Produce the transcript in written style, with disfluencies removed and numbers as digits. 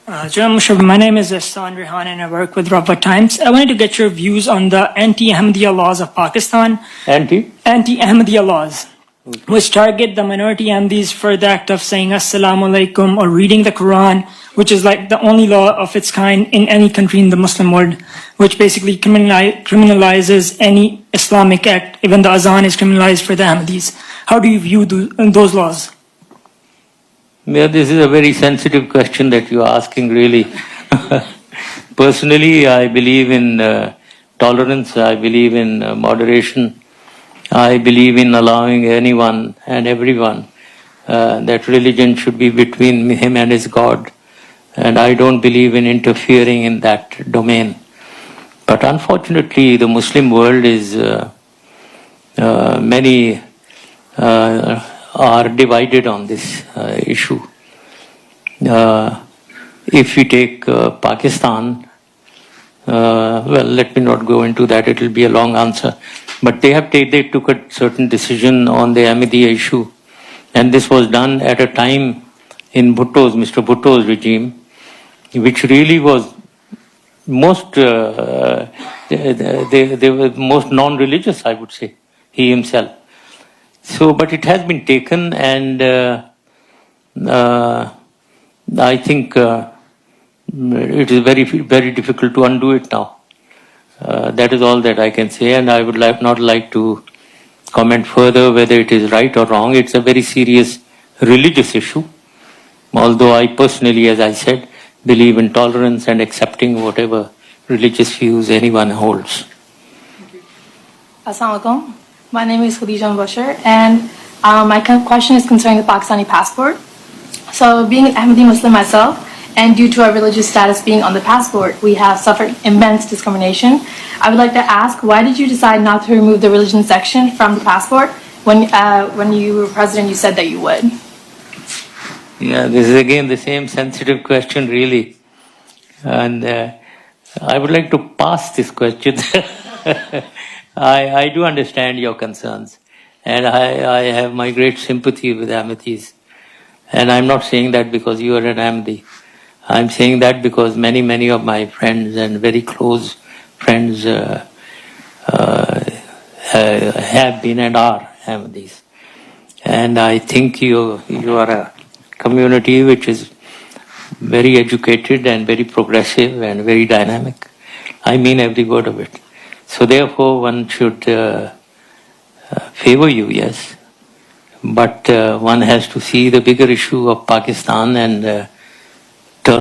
Musharraf, my name is Ihsan Rehan and I work with Rabba Times. I wanted to get your views on the anti-Ahmadiyya laws of Pakistan. Anti-Ahmadiyya laws, which target the minority Ahmadis for the act of saying Assalamu alaikum or reading the Quran, which is like the only law of its kind in any country in the Muslim world, which basically criminalizes any Islamic act. Even the azan is criminalized for the Ahmadis. How do you view those laws? Yeah, this is a very sensitive question that you are asking, really. Personally, I believe in tolerance, I believe in moderation, I believe in allowing anyone and everyone that religion should be between him and his God. And I don't believe in interfering in that domain. But unfortunately, the Muslim world is, many are divided on this issue. If we take Pakistan, well, let me not go into that, it will be a long answer. But they took a certain decision on the Ahmadiyya issue. And this was done at a time in Mr. Bhutto's regime, which really was they were most non-religious, I would say, he himself. So, but it has been taken, and I think it is very, very difficult to undo it now. That is all that I can say, and I would not like to comment further whether it is right or wrong. It's a very serious religious issue, although I personally, as I said, believe in tolerance and accepting whatever religious views anyone holds. Assalamu alaikum. My name is Khadija Bashir, and my question is concerning the Pakistani passport. So, being an Ahmadi Muslim myself, and due to our religious status being on the passport, we have suffered immense discrimination. I would like to ask, why did you decide not to remove the religion section from the passport when you were president? You said that you would. Yeah, this is again the same sensitive question, really, and I would like to pass this question. I do understand your concerns, and I have my great sympathy with Ahmadis. And I'm not saying that because you are an Ahmadi. I'm saying that because many of my friends and very close friends have been and are Ahmadis. And I think you are a community which is very educated and very progressive and very dynamic. I mean every word of it. So therefore one should favor you, yes. But one has to see the bigger issue of Pakistan and